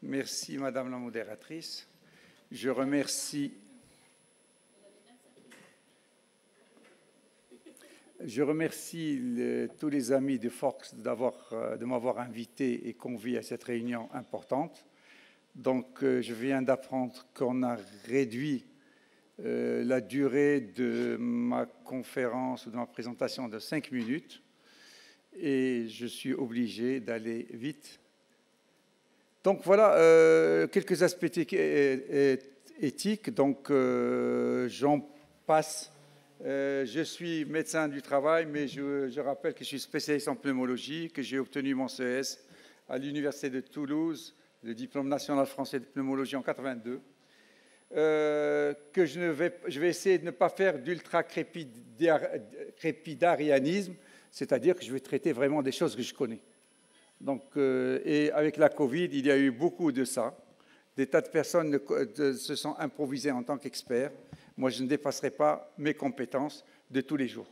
Merci, Madame la modératrice. Je remercie tous les amis de Fox de m'avoir invité et convié à cette réunion importante. Donc, je viens d'apprendre qu'on a réduit la durée de ma conférence ou de ma présentation de 5 minutes et je suis obligé d'aller vite. Donc, voilà quelques aspects éthiques. Donc, j'en passe. Je suis médecin du travail, mais je rappelle que je suis spécialiste en pneumologie, que j'ai obtenu mon CES à l'Université de Toulouse, le diplôme national français de pneumologie en 82, que je vais essayer de ne pas faire d'ultra-crépidarianisme, c'est-à-dire que je vais traiter vraiment des choses que je connais. Donc, et avec la Covid, il y a eu beaucoup de ça. Des tas de personnes se sont improvisées en tant qu'experts. Moi, je ne dépasserai pas mes compétences de tous les jours.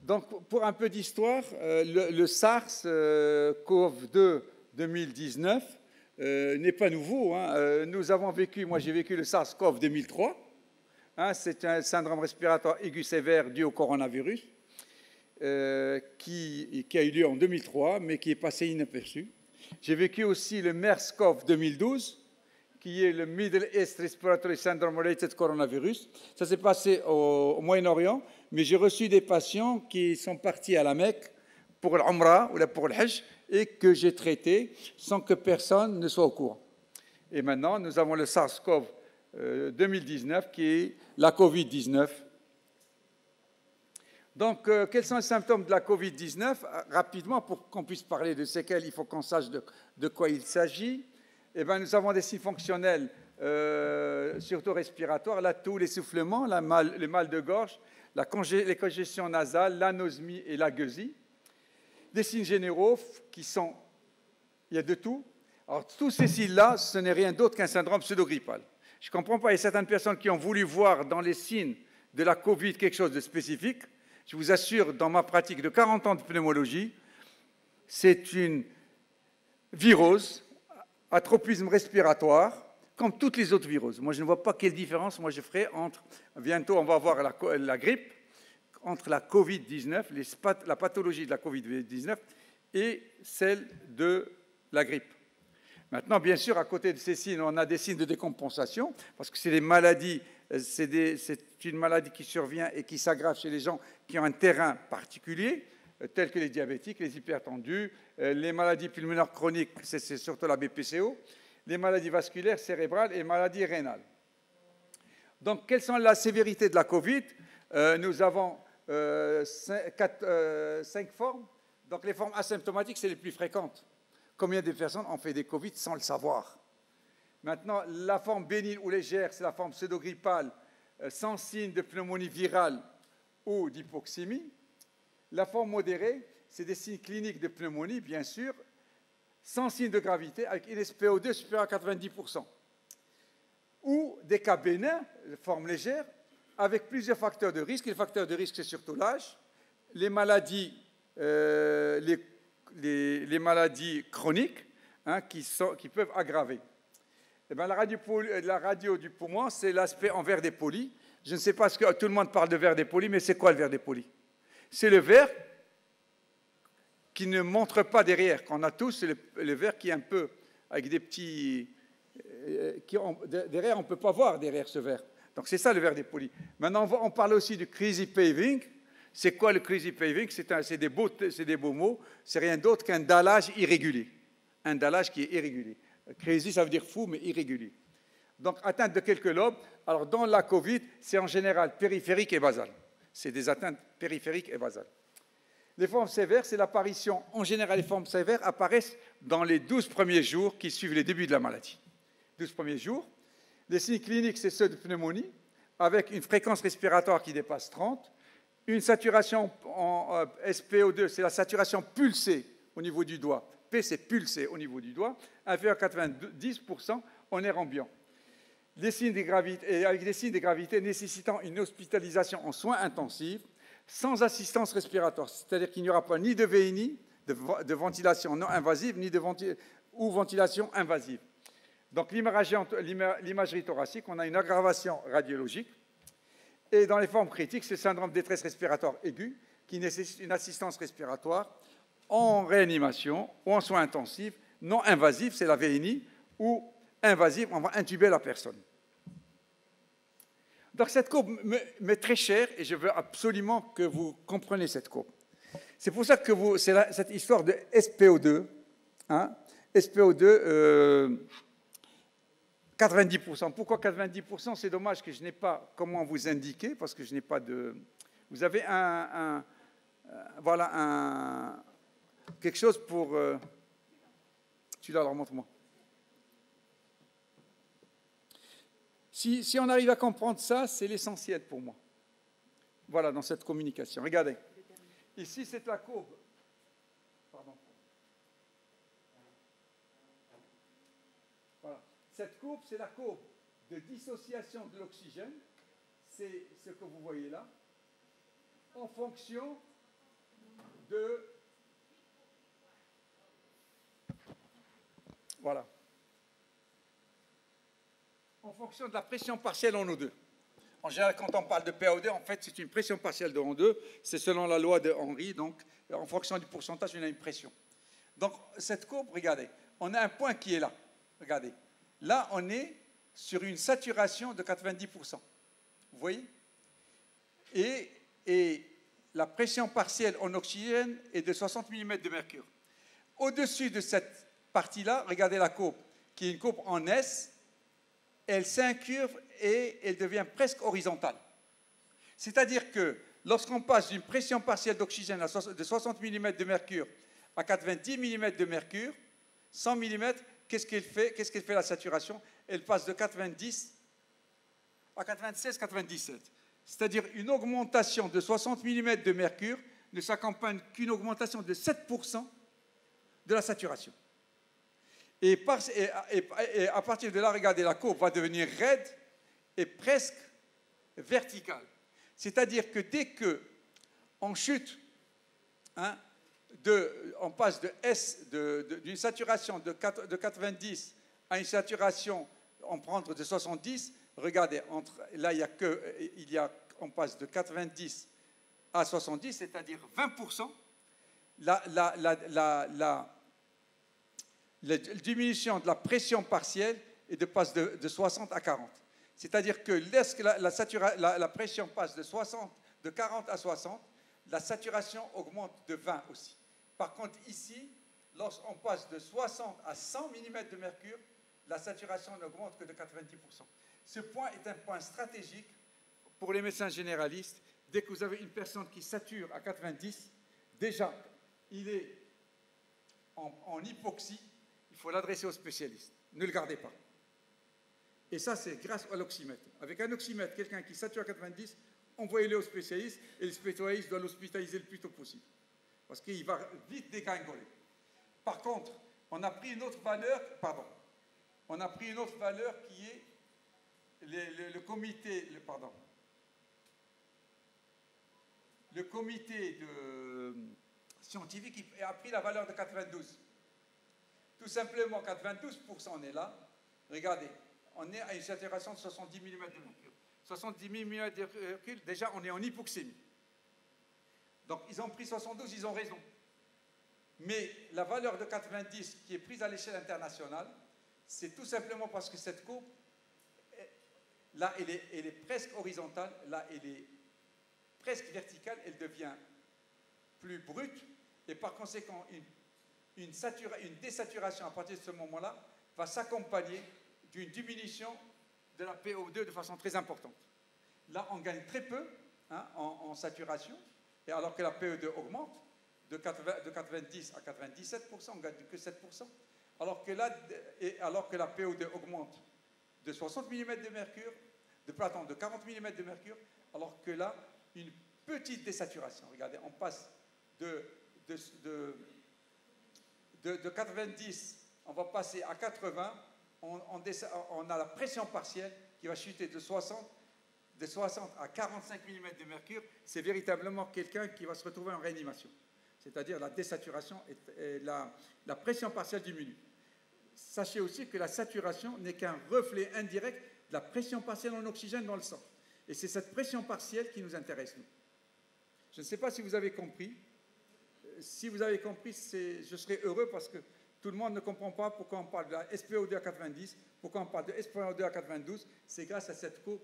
Donc, pour un peu d'histoire, le SARS-CoV-2 2019 n'est pas nouveau. Hein. Nous avons vécu, moi j'ai vécu le SARS-CoV 2003. Hein, c'est un syndrome respiratoire aigu sévère dû au coronavirus qui a eu lieu en 2003, mais qui est passé inaperçu. J'ai vécu aussi le MERS-CoV 2012, qui est le Middle East Respiratory Syndrome Related Coronavirus. Ça s'est passé au Moyen-Orient, mais j'ai reçu des patients qui sont partis à la Mecque pour l'Umrah ou pour le Hajj et que j'ai traités sans que personne ne soit au courant. Et maintenant, nous avons le SARS-CoV 2019 qui est la Covid-19. Donc, quels sont les symptômes de la Covid-19 ? Rapidement, pour qu'on puisse parler de séquelles, il faut qu'on sache de quoi il s'agit. Eh bien, nous avons des signes fonctionnels, surtout respiratoires, la toux, l'essoufflement, le mal de gorge, les congestions nasales, l'anosmie et la gueusie. Des signes généraux qui sont... Il y a de tout. Alors, tous ces signes-là, ce n'est rien d'autre qu'un syndrome pseudogrippal. Je ne comprends pas, il y a certaines personnes qui ont voulu voir dans les signes de la Covid quelque chose de spécifique. Je vous assure, dans ma pratique de 40 ans de pneumologie, c'est une virose, atropisme respiratoire, comme toutes les autres viroses. Moi, je ne vois pas quelle différence moi je ferai entre, bientôt on va voir la grippe, entre la Covid-19, la pathologie de la Covid-19 et celle de la grippe. Maintenant, bien sûr, à côté de ces signes, on a des signes de décompensation, parce que c'est des maladies, c'est une maladie qui survient et qui s'aggrave chez les gens qui ont un terrain particulier, tels que les diabétiques, les hypertendus, les maladies pulmonaires chroniques, c'est surtout la BPCO, les maladies vasculaires, cérébrales et les maladies rénales. Donc, quelles sont la sévérité de la Covid ? Nous avons 5 formes. Donc, les formes asymptomatiques, c'est les plus fréquentes. Combien de personnes ont fait des Covid sans le savoir ? Maintenant, la forme bénigne ou légère, c'est la forme pseudogrippale, sans signe de pneumonie virale ou d'hypoxémie. La forme modérée, c'est des signes cliniques de pneumonie, bien sûr, sans signe de gravité, avec une SpO2 supérieure à 90%. Ou des cas bénins, de forme légère, avec plusieurs facteurs de risque. Et les facteurs de risque, c'est surtout l'âge, les maladies, les maladies chroniques hein, qui peuvent aggraver. Eh bien, la radio du poumon, c'est l'aspect en verre dépoli. Je ne sais pas ce que tout le monde parle de verre dépoli, mais c'est quoi le verre dépoli ? C'est le verre qui ne montre pas derrière. Qu'on a tous, c'est le verre qui est un peu avec des petits... derrière, on ne peut pas voir derrière ce verre. Donc, c'est ça le verre dépoli. Maintenant, on parle aussi du crazy paving. C'est quoi le crazy paving ? C'est des beaux mots. C'est rien d'autre qu'un dallage irrégulier. Un dallage qui est irrégulier. Crazy, ça veut dire fou, mais irrégulier. Donc, atteinte de quelques lobes. Alors, dans la Covid, c'est en général périphérique et basale. C'est des atteintes périphériques et basales. Les formes sévères, c'est l'apparition, en général, les formes sévères apparaissent dans les 12 premiers jours qui suivent les débuts de la maladie. 12 premiers jours. Les signes cliniques, c'est ceux de pneumonie, avec une fréquence respiratoire qui dépasse 30, une saturation en SpO2, c'est la saturation pulsée au niveau du doigt. P, c'est pulsé au niveau du doigt, inférieur à 90% en air ambiant. Des signes de gravité, et avec des signes de gravité nécessitant une hospitalisation en soins intensifs, sans assistance respiratoire, c'est-à-dire qu'il n'y aura pas ni de VNI, de ventilation non invasive ni ou ventilation invasive. Donc l'imagerie thoracique, on a une aggravation radiologique. Et dans les formes critiques, c'est le syndrome de détresse respiratoire aiguë qui nécessite une assistance respiratoire en réanimation ou en soins intensifs, non invasifs, c'est la VNI, ou invasive, on va intuber la personne. Donc cette courbe m'est très chère et je veux absolument que vous compreniez cette courbe. C'est pour ça que c'est cette histoire de SPO2, hein, SPO2, 90%. Pourquoi 90%? C'est dommage que je n'ai pas comment vous indiquer, parce que je n'ai pas de... Vous avez voilà, quelque chose pour... Tu l'as, alors montre-moi. Si on arrive à comprendre ça, c'est l'essentiel pour moi. Voilà, dans cette communication. Regardez. Ici, c'est la courbe. Pardon. Voilà. Cette courbe, c'est la courbe de dissociation de l'oxygène. C'est ce que vous voyez là. En fonction de... Voilà. En fonction de la pression partielle en O2. En général, quand on parle de PaO2, en fait, c'est une pression partielle de O2. C'est selon la loi de Henry. Donc, en fonction du pourcentage, on a une pression. Donc, cette courbe, regardez, on a un point qui est là. Regardez. Là, on est sur une saturation de 90%. Vous voyez? Et la pression partielle en oxygène est de 60 mm de mercure. Au-dessus de cette partie-là, regardez la courbe, qui est une courbe en S. Elle s'incurve et elle devient presque horizontale. C'est-à-dire que lorsqu'on passe d'une pression partielle d'oxygène de 60 mm de mercure à 90 mm de mercure, 100 mm, qu'est-ce qu'elle fait la saturation? Elle passe de 90 à 96, 97. C'est-à-dire une augmentation de 60 mm de mercure ne s'accompagne qu'une augmentation de 7% de la saturation. Et à partir de là, regardez, la courbe va devenir raide et presque verticale. C'est-à-dire que dès qu'on chute, hein, on passe d'une saturation de 90 à une saturation, on prend de 70, regardez, là, on passe de 90 à 70, c'est-à-dire 20%. La diminution de la pression partielle passe de 60 à 40. C'est-à-dire que lorsque la pression passe de 40 à 60, la saturation augmente de 20 aussi. Par contre, ici, lorsqu'on passe de 60 à 100 mm de mercure, la saturation n'augmente que de 90%. Ce point est un point stratégique pour les médecins généralistes. Dès que vous avez une personne qui sature à 90, déjà, il est en hypoxie. Il faut l'adresser au spécialiste. Ne le gardez pas. Et ça, c'est grâce à l'oxymètre. Avec un oxymètre, quelqu'un qui sature à 90, envoyez-le au spécialiste et le spécialiste doit l'hospitaliser le plus tôt possible. Parce qu'il va vite dégringoler. Par contre, on a pris une autre valeur, qui est le comité scientifique a pris la valeur de 92. Tout simplement, 92%, on est là. Regardez, on est à une saturation de 70 mm de mercure. 70 mm de mercure, déjà, on est en hypoxémie. Donc, ils ont pris 72, ils ont raison. Mais la valeur de 90 qui est prise à l'échelle internationale, c'est tout simplement parce que cette courbe, là, elle est presque horizontale, là, elle est presque verticale, elle devient plus brute, et par conséquent, une désaturation à partir de ce moment-là va s'accompagner d'une diminution de la PO2 de façon très importante. Là, on gagne très peu, hein, en saturation, et alors que la PO2 augmente de 90 à 97%, on ne gagne que 7%, alors que la PO2 augmente de 60 mm de mercure, de 40 mm de mercure, alors que là, une petite désaturation. Regardez, on passe de 90, on va passer à 80, on a la pression partielle qui va chuter de 60 à 45 mm de mercure. C'est véritablement quelqu'un qui va se retrouver en réanimation. c'est-à-dire la désaturation et la pression partielle diminue. Sachez aussi que la saturation n'est qu'un reflet indirect de la pression partielle en oxygène dans le sang. Et c'est cette pression partielle qui nous intéresse, nous. Je ne sais pas si vous avez compris. Si vous avez compris, je serai heureux parce que tout le monde ne comprend pas pourquoi on parle de la SpO2 à 90, pourquoi on parle de SpO2 à 92. C'est grâce à cette courbe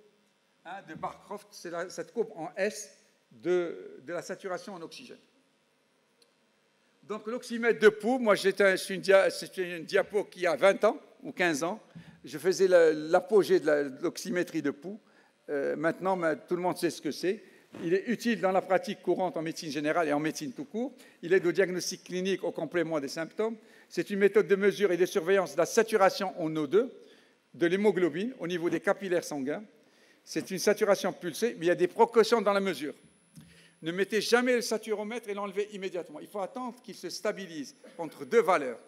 de Barcroft, c'est cette courbe en S de la saturation en oxygène. Donc l'oxymètre de Pou, moi c'était une diapo qui a 20 ans ou 15 ans. Je faisais l'apogée de l'oxymétrie de Pou. Maintenant, tout le monde sait ce que c'est. Il est utile dans la pratique courante en médecine générale et en médecine tout court. Il aide au diagnostic clinique au complément des symptômes. C'est une méthode de mesure et de surveillance de la saturation en O2, de l'hémoglobine au niveau des capillaires sanguins. C'est une saturation pulsée, mais il y a des précautions dans la mesure. Ne mettez jamais le saturomètre et l'enlevez immédiatement. Il faut attendre qu'il se stabilise entre deux valeurs.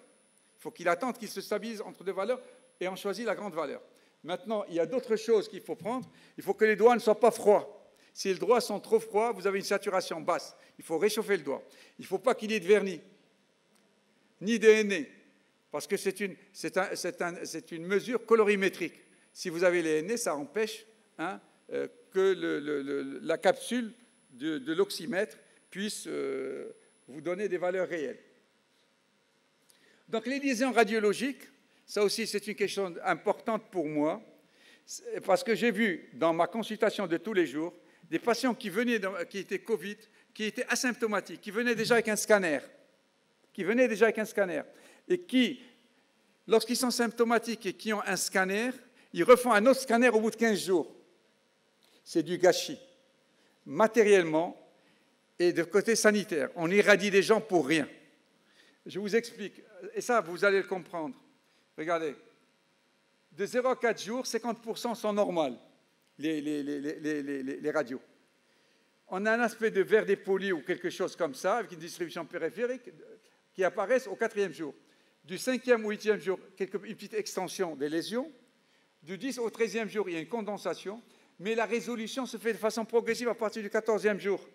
Il faut qu'il attende qu'il se stabilise entre deux valeurs et on choisit la grande valeur. Maintenant, il y a d'autres choses qu'il faut prendre. Il faut que les doigts ne soient pas froids. Si les doigts sont trop froids, vous avez une saturation basse. Il faut réchauffer le doigt. Il ne faut pas qu'il y ait de vernis, ni de NA, parce que c'est une mesure colorimétrique. Si vous avez les NA, ça empêche que la capsule de l'oxymètre puisse vous donner des valeurs réelles. Donc les liaisons radiologiques, ça aussi c'est une question importante pour moi, parce que j'ai vu dans ma consultation de tous les jours des patients qui étaient Covid, qui étaient asymptomatiques, qui venaient déjà avec un scanner, et qui, lorsqu'ils sont symptomatiques et qui ont un scanner, ils refont un autre scanner au bout de 15 jours. C'est du gâchis, matériellement et de côté sanitaire. On irradie des gens pour rien. Je vous explique, et ça, vous allez le comprendre. Regardez, de 0 à 4 jours, 50% sont normales, les radios. On a un aspect de verre dépoli ou quelque chose comme ça, avec une distribution périphérique, qui apparaissent au 4e jour. Du 5e au 8e jour, une petite extension des lésions. Du 10 au 13e jour, il y a une condensation, mais la résolution se fait de façon progressive à partir du 14e jour.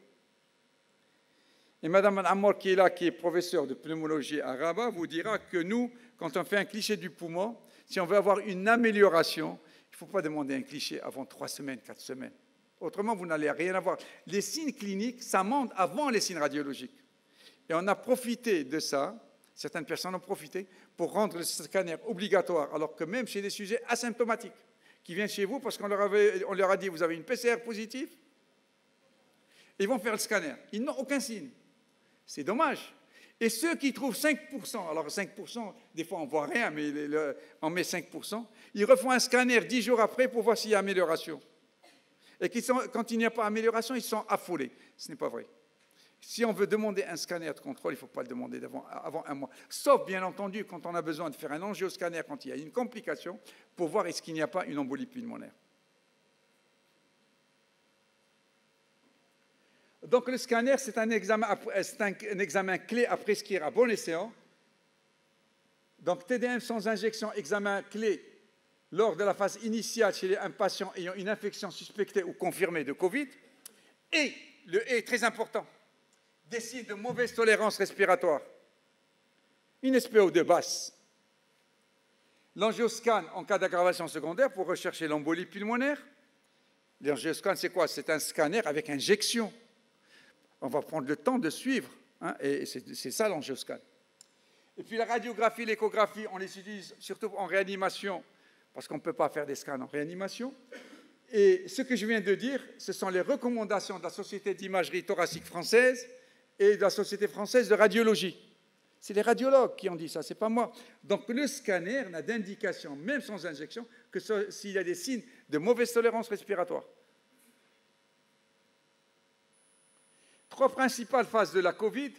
Et Mme Ammar, qui est là, qui est professeure de pneumologie à Rabat, vous dira que nous, quand on fait un cliché du poumon, si on veut avoir une amélioration, il ne faut pas demander un cliché avant 3 semaines, 4 semaines. Autrement, vous n'allez rien avoir. Les signes cliniques, ça monte avant les signes radiologiques. Et on a profité de ça, certaines personnes ont profité, pour rendre le scanner obligatoire, alors que même chez des sujets asymptomatiques, qui viennent chez vous parce qu'on leur a dit, vous avez une PCR positive, ils vont faire le scanner. Ils n'ont aucun signe. C'est dommage. Et ceux qui trouvent 5%, alors 5%, des fois on ne voit rien, mais on met 5%, ils refont un scanner 10 jours après pour voir s'il y a amélioration. Et quand il n'y a pas amélioration, ils sont affolés. Ce n'est pas vrai. Si on veut demander un scanner de contrôle, il ne faut pas le demander avant 1 mois. Sauf, bien entendu, quand on a besoin de faire un angioscanner, quand il y a une complication, pour voir est-ce qu'il n'y a pas une embolie pulmonaire. Donc le scanner, c'est un examen clé à prescrire à bon escient. Donc TDM sans injection, examen clé lors de la phase initiale chez un patient ayant une infection suspectée ou confirmée de Covid. Et, le « et » très important, des signes de mauvaise tolérance respiratoire. Une SpO2 basse. L'angioscan en cas d'aggravation secondaire pour rechercher l'embolie pulmonaire. L'angioscan, c'est quoi? C'est un scanner avec injection. On va prendre le temps de suivre, et c'est ça l'angioscan. Et puis la radiographie, l'échographie, on les utilise surtout en réanimation, parce qu'on ne peut pas faire des scans en réanimation. Et ce que je viens de dire, ce sont les recommandations de la Société d'imagerie thoracique française et de la Société française de radiologie. C'est les radiologues qui ont dit ça, ce n'est pas moi. Donc le scanner n'a d'indication, même sans injection, que s'il y a des signes de mauvaise tolérance respiratoire. 3 principales phases de la Covid,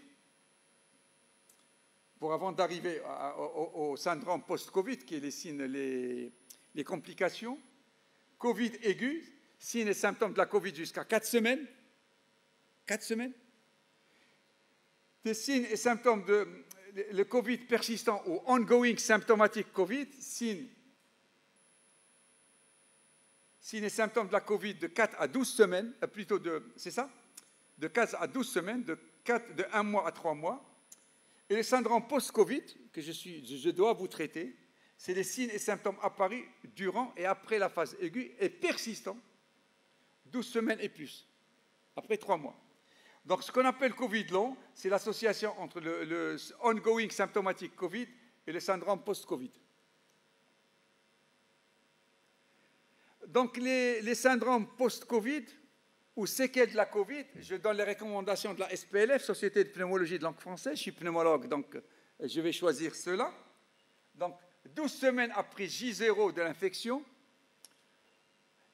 pour avant d'arriver au syndrome post-Covid, qui est les signes, les complications. Covid aigu, signes et symptômes de la Covid jusqu'à 4 semaines. 4 semaines. Des signes et symptômes de le Covid persistant ou ongoing symptomatique Covid, signes et symptômes de la Covid de 4 à 12 semaines, plutôt c'est ça? De 4 à 12 semaines, de de 1 mois à 3 mois. Et le syndrome post-Covid, que je dois vous traiter, c'est les signes et symptômes apparus durant et après la phase aiguë et persistants, 12 semaines et plus, après 3 mois. Donc, ce qu'on appelle Covid long, c'est l'association entre le ongoing symptomatique Covid et le syndrome post-Covid. Donc, les syndromes post-Covid ou séquelles de la Covid, je donne les recommandations de la SPLF, Société de pneumologie de langue française. Je suis pneumologue, donc je vais choisir cela. Donc, 12 semaines après J0 de l'infection,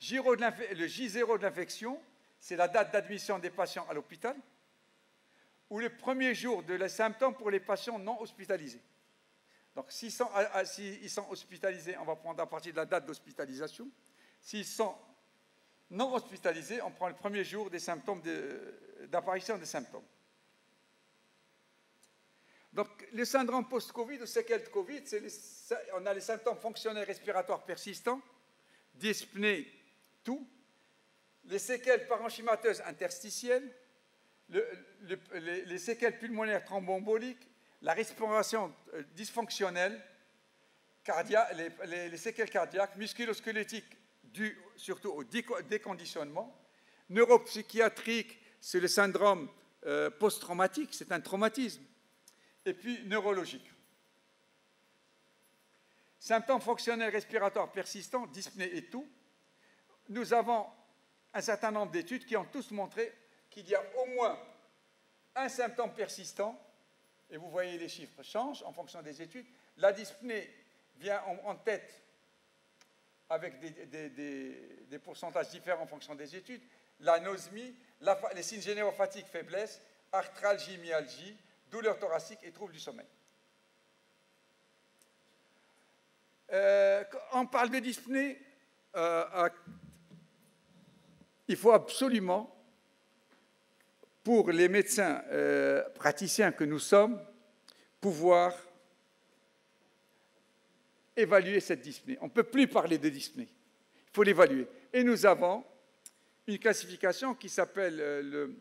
le J0 de l'infection, c'est la date d'admission des patients à l'hôpital, ou le premier jour de les symptômes pour les patients non hospitalisés. Donc, s'ils sont hospitalisés, on va prendre à partir de la date d'hospitalisation. S'ils sont non hospitalisés, on prend le premier jour des symptômes d'apparition des symptômes. Donc, le syndrome post-Covid ou séquelles de Covid, on a les symptômes fonctionnels respiratoires persistants, dyspnée, tout, les séquelles parenchymateuses interstitielles, les séquelles pulmonaires thromboemboliques, la respiration dysfonctionnelle, les séquelles cardiaques, musculo-squelettiques dues surtout au déconditionnement, neuropsychiatrique, c'est le syndrome post-traumatique, c'est un traumatisme, et puis neurologique. Symptômes fonctionnels respiratoires persistants, dyspnée et tout. Nous avons un certain nombre d'études qui ont tous montré qu'il y a au moins un symptôme persistant, et vous voyez les chiffres changent en fonction des études. La dyspnée vient en tête avec des pourcentages différents en fonction des études. L'anosmie, les signes généraux, fatigue, faiblesse, arthralgie, myalgie, douleur thoracique et troubles du sommeil. On parle de dyspnée, il faut absolument, pour les médecins praticiens que nous sommes, pouvoir évaluer cette dyspnée. On ne peut plus parler de dyspnée, il faut l'évaluer. Et nous avons une classification qui s'appelle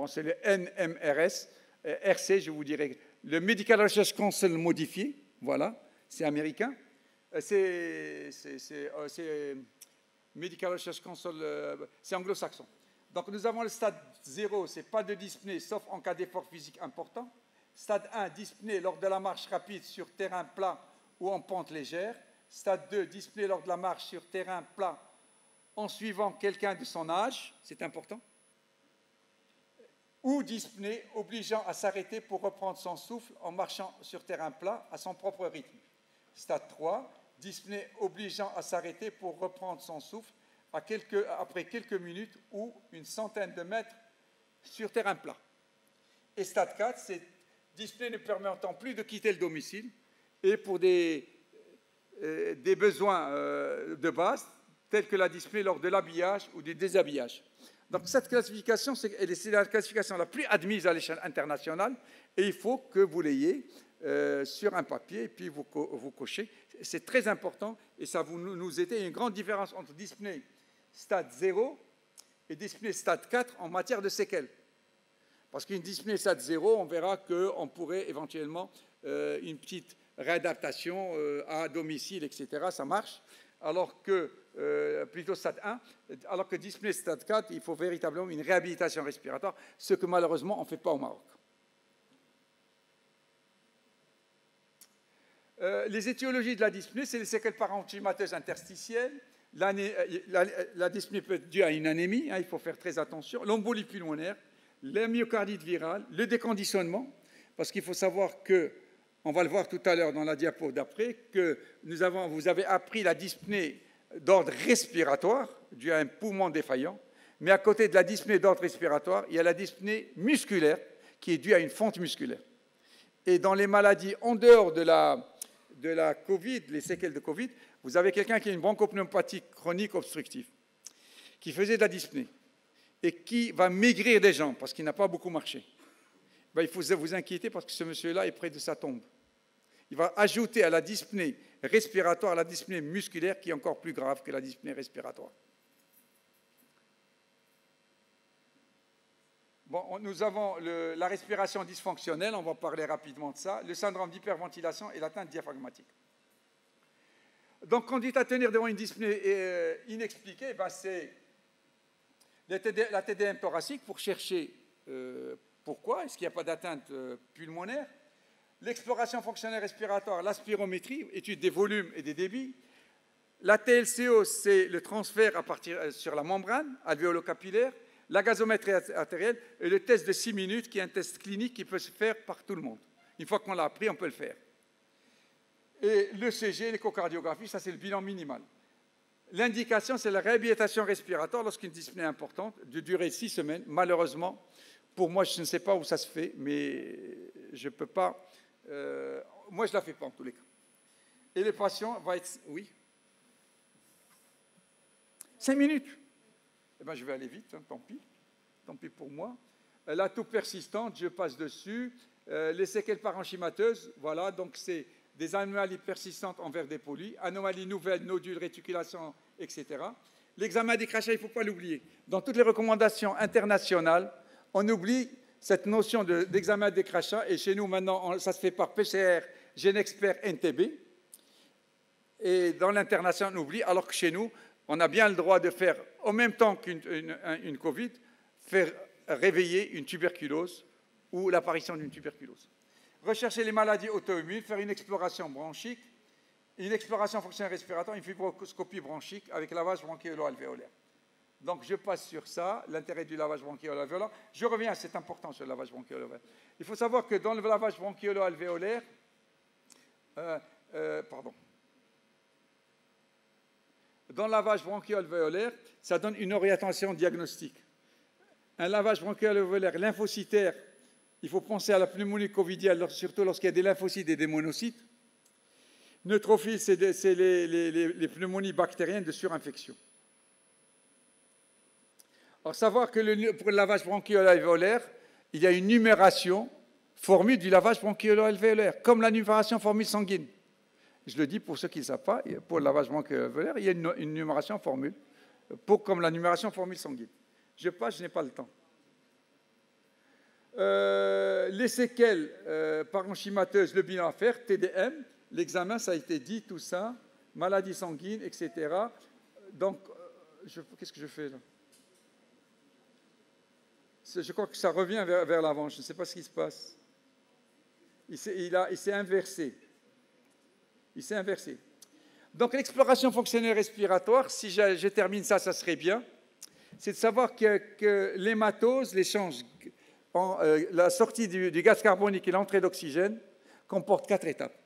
c'est le NMRS, RC, je vous dirais, le Medical Research Council modifié, voilà, c'est américain. C'est Medical Research Council, c'est anglo-saxon. Donc nous avons le stade 0, c'est pas de dyspnée, sauf en cas d'effort physique important. Stade 1, dyspnée lors de la marche rapide sur terrain plat ou en pente légère. Stade 2, dyspnée lors de la marche sur terrain plat en suivant quelqu'un de son âge, c'est important. Ou dyspnée obligeant à s'arrêter pour reprendre son souffle en marchant sur terrain plat à son propre rythme. Stade 3, dyspnée obligeant à s'arrêter pour reprendre son souffle après quelques minutes ou une centaine de mètres sur terrain plat. Et stade 4, c'est dyspnée ne permettant plus de quitter le domicile et pour des besoins de base, tels que la dyspnée lors de l'habillage ou du déshabillage. Donc cette classification, c'est la classification la plus admise à l'échelle internationale et il faut que vous l'ayez sur un papier et puis vous cochez. C'est très important et ça vous nous aider. Il y a une grande différence entre dyspnée stade 0 et dyspnée stade 4 en matière de séquelles. Parce qu'une dyspnée stade 0, on verra qu'on pourrait éventuellement une petite réadaptation à domicile, etc. Ça marche. Alors que, plutôt stade 1, alors que dyspnée stade 4, il faut véritablement une réhabilitation respiratoire, ce que malheureusement on ne fait pas au Maroc. Les étiologies de la dyspnée, c'est les séquelles parenchymateuses interstitielles. La dyspnée peut être due à une anémie, il faut faire très attention, l'embolie pulmonaire, la myocardite virale, le déconditionnement, parce qu'il faut savoir que, on va le voir tout à l'heure dans la diapo d'après, que vous avez appris la dyspnée d'ordre respiratoire, due à un poumon défaillant, mais à côté de la dyspnée d'ordre respiratoire, il y a la dyspnée musculaire, qui est due à une fonte musculaire. Et dans les maladies en dehors de la Covid, les séquelles de Covid, vous avez quelqu'un qui a une bronchopneumopathie chronique obstructive, qui faisait de la dyspnée, et qui va maigrir des jambes, parce qu'il n'a pas beaucoup marché. Il faut vous inquiéter parce que ce monsieur-là est près de sa tombe. Il va ajouter à la dyspnée respiratoire la dyspnée musculaire, qui est encore plus grave que la dyspnée respiratoire. Bon, nous avons la respiration dysfonctionnelle, on va parler rapidement de ça, le syndrome d'hyperventilation et l'atteinte diaphragmatique. Donc, conduite à tenir devant une dyspnée inexpliquée, ben, c'est la TDM thoracique pour chercher pourquoi, est-ce qu'il n'y a pas d'atteinte pulmonaire. L'exploration fonctionnelle respiratoire, l'aspirométrie, étude des volumes et des débits. La TLCO, c'est le transfert sur la membrane alvéolo-capillaire. La gazométrie artérielle et le test de 6 minutes, qui est un test clinique qui peut se faire par tout le monde. Une fois qu'on l'a appris, on peut le faire. Et l'ECG, l'échocardiographie, ça c'est le bilan minimal. L'indication, c'est la réhabilitation respiratoire lorsqu'une dyspnée est importante, de durée 6 semaines. Malheureusement, pour moi, je ne sais pas où ça se fait, mais je ne peux pas... moi, je ne la fais pas en tous les cas. Et le patient va être... Oui 5 minutes. Eh bien, je vais aller vite, hein, tant pis pour moi. La toux persistante, je passe dessus. Les séquelles parenchymateuses, voilà, donc c'est des anomalies persistantes envers des polis, anomalies nouvelles, nodules, réticulation, etc. L'examen des crachats, il ne faut pas l'oublier. Dans toutes les recommandations internationales, on oublie cette notion d'examen des crachats, et chez nous, maintenant, ça se fait par PCR, GeneXpert, NTB. Et dans l'international, on oublie, alors que chez nous, on a bien le droit de faire, en même temps qu'une Covid, faire réveiller une tuberculose ou l'apparition d'une tuberculose. Rechercher les maladies auto-immunes, faire une exploration bronchique, une exploration fonctionnelle respiratoire, une fibroscopie bronchique avec lavage bronchiolo-alvéolaire. Donc, je passe sur ça, l'intérêt du lavage bronchiolo-alvéolaire. Je reviens, c'est important sur le lavage bronchiolo-alvéolaire. Il faut savoir que dans le lavage bronchiolo-alvéolaire, dans le lavage bronchiolo-alvéolaire, ça donne une orientation diagnostique. Un lavage bronchiolo-alvéolaire lymphocytaire, il faut penser à la pneumonie covidienne, surtout lorsqu'il y a des lymphocytes et des monocytes. Neutrophiles, c'est les pneumonies bactériennes de surinfection. Alors, savoir que pour le lavage bronchiolo-alvéolaire, il y a une numération formule du lavage bronchiolo-alvéolaire, comme la numération formule sanguine. Je le dis pour ceux qui ne savent pas, pour le lavage bronchiolo-alvéolaire, il y a une numération formule, comme la numération formule sanguine. Je passe, je n'ai pas le temps. Les séquelles parenchymateuses, le bilan à faire, TDM, l'examen, ça a été dit, tout ça, maladie sanguine, etc. Donc, qu'est-ce que je fais là? Je crois que ça revient vers l'avant, je ne sais pas ce qui se passe. Il s'est inversé. Il s'est inversé. Donc, l'exploration fonctionnelle respiratoire, si je termine ça, ça serait bien, c'est de savoir que l'hématose, l'échange, la sortie du gaz carbonique et l'entrée d'oxygène comporte 4 étapes.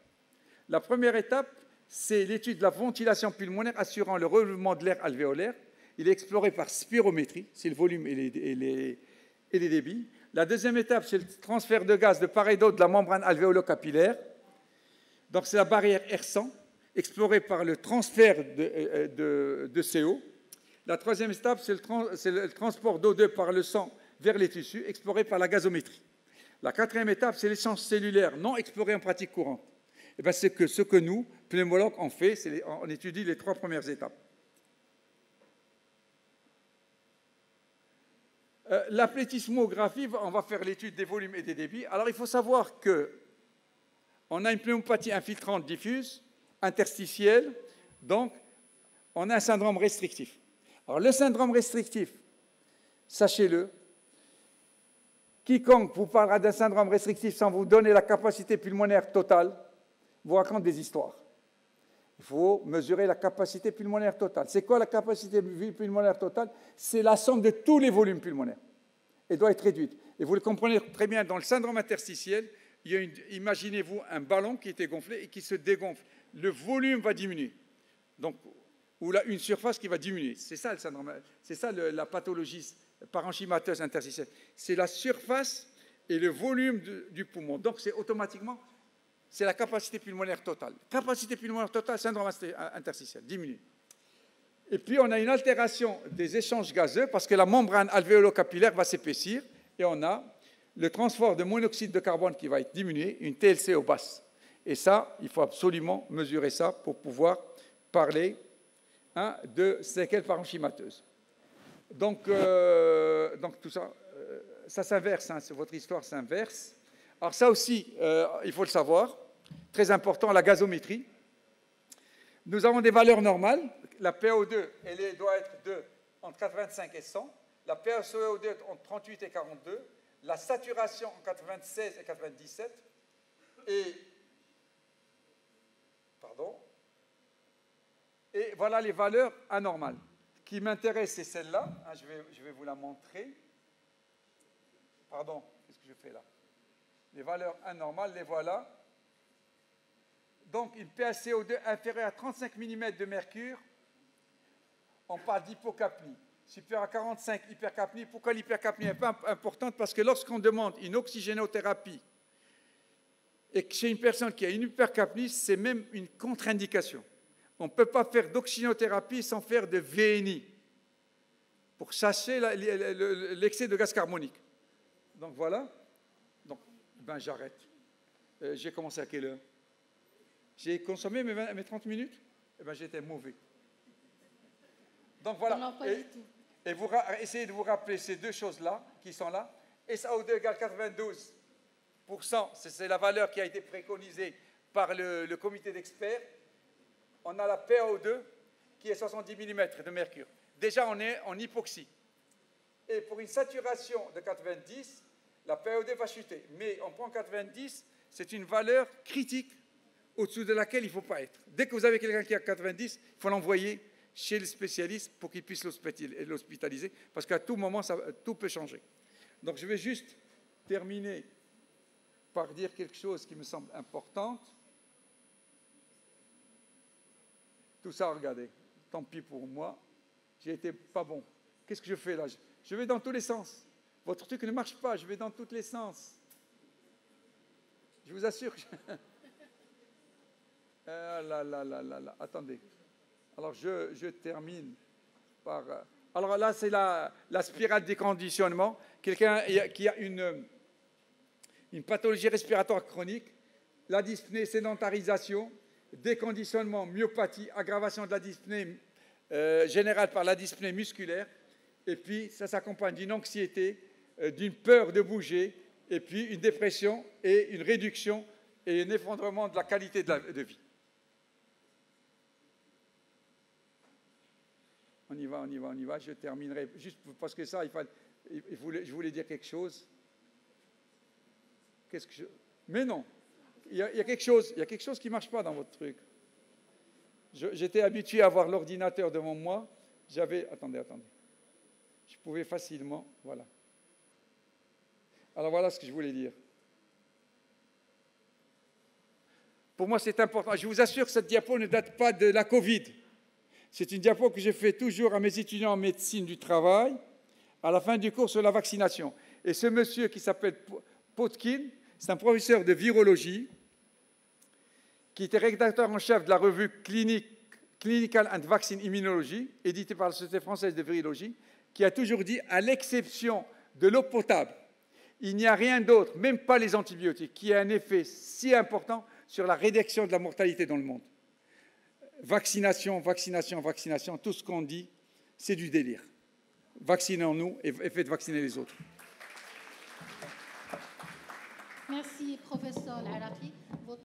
La première étape, c'est l'étude de la ventilation pulmonaire assurant le relèvement de l'air alvéolaire. Il est exploré par spirométrie, c'est le volume et les débits. La deuxième étape, c'est le transfert de gaz de part et d'autre de la membrane alvéolo-capillaire. Donc, c'est la barrière R100, explorée par le transfert de CO. La troisième étape, c'est le transport d'O2 par le sang vers les tissus, exploré par la gazométrie. La quatrième étape, c'est l'échange cellulaire non exploré en pratique courante. Et bien, c'est ce que nous, pneumologues, on fait, on étudie les 3 premières étapes. La plethysmographie, on va faire l'étude des volumes et des débits. Alors, il faut savoir qu'on a une pneumopathie infiltrante diffuse, interstitielle, donc on a un syndrome restrictif. Alors, le syndrome restrictif, sachez-le, quiconque vous parlera d'un syndrome restrictif sans vous donner la capacité pulmonaire totale, vous raconte des histoires. Il faut mesurer la capacité pulmonaire totale. C'est quoi la capacité pulmonaire totale? C'est la somme de tous les volumes pulmonaires. Elle doit être réduite. Et vous le comprenez très bien, dans le syndrome interstitiel, imaginez-vous un ballon qui était gonflé et qui se dégonfle. Le volume va diminuer. Donc, ou là, une surface qui va diminuer. C'est ça le syndrome, c'est ça la pathologie parenchymateuse interstitielle. C'est la surface et le volume du poumon. Donc, c'est automatiquement... C'est la capacité pulmonaire totale. Capacité pulmonaire totale, syndrome interstitiel, diminue. Et puis, on a une altération des échanges gazeux parce que la membrane alvéolo-capillaire va s'épaissir et on a le transport de monoxyde de carbone qui va être diminué, une TLCO basse. Et ça, il faut absolument mesurer ça pour pouvoir parler de séquelles parenchymateuses. Donc tout ça, ça s'inverse, hein, votre histoire s'inverse. Alors ça aussi, il faut le savoir, très important, la gazométrie. Nous avons des valeurs normales. La PaO2, elle doit être entre 85 et 100. La PaCO2 entre 38 et 42. La saturation entre 96 et 97. Et voilà les valeurs anormales. Ce qui m'intéresse, c'est celle-là. Hein, je vais vous la montrer. Pardon, qu'est-ce que je fais là? Les valeurs anormales, les voilà. Donc, une PaCO2 inférieure à 35 mm de mercure, on parle d'hypocapnie. Supérieur à 45, hypercapnie. Pourquoi l'hypercapnie est pas importante? Parce que lorsqu'on demande une oxygénothérapie et que chez une personne qui a une hypercapnie, c'est même une contre-indication. On ne peut pas faire d'oxygénothérapie sans faire de VNI pour chasser l'excès de gaz carbonique. Donc voilà. Donc, ben j'arrête. J'ai commencé à quelle heure? J'ai consommé mes 30 minutes? Eh ben j'étais mauvais. Donc voilà. Non, pas du tout. Et vous essayez de vous rappeler ces deux choses-là, qui sont là. SaO2 égale 92%, c'est la valeur qui a été préconisée par le comité d'experts. On a la PaO2 qui est 70 mm de mercure. Déjà, on est en hypoxie. Et pour une saturation de 90, la PaO2 va chuter. Mais on prend 90, c'est une valeur critique au-dessous de laquelle il ne faut pas être. Dès que vous avez quelqu'un qui a 90, il faut l'envoyer chez le spécialiste pour qu'il puisse l'hospitaliser, parce qu'à tout moment, tout peut changer. Donc, je vais juste terminer par dire quelque chose qui me semble important. Tout ça, regardez, tant pis pour moi, j'ai été pas bon. Qu'est-ce que je fais là? Je vais dans tous les sens. Votre truc ne marche pas, je vais dans tous les sens. Je vous assure que... Attendez. Alors, je termine par... Alors là, c'est la spirale des conditionnements. Quelqu'un qui a une pathologie respiratoire chronique, la dyspnée, sédentarisation, déconditionnement, myopathie, aggravation de la dyspnée générale par la dyspnée musculaire, et puis ça s'accompagne d'une anxiété, d'une peur de bouger, et puis une dépression et une réduction et un effondrement de la qualité de vie. On y va, on y va, on y va. Je terminerai juste parce que ça, je voulais dire quelque chose. Mais non, il y a quelque chose qui ne marche pas dans votre truc. J'étais habitué à avoir l'ordinateur devant moi. Attendez. Je pouvais facilement, voilà. Alors voilà ce que je voulais dire. Pour moi, c'est important. Je vous assure que cette diapo ne date pas de la Covid. C'est une diapo que je fais toujours à mes étudiants en médecine du travail, à la fin du cours sur la vaccination. Et ce monsieur qui s'appelle Potkin, c'est un professeur de virologie, qui était rédacteur en chef de la revue Clinical and Vaccine Immunology, éditée par la Société française de virologie, qui a toujours dit, à l'exception de l'eau potable, il n'y a rien d'autre, même pas les antibiotiques, qui a un effet si important sur la réduction de la mortalité dans le monde. Vaccination, vaccination, vaccination, tout ce qu'on dit, c'est du délire. Vaccinons-nous et faites vacciner les autres. Merci, professeur Al-Araqi.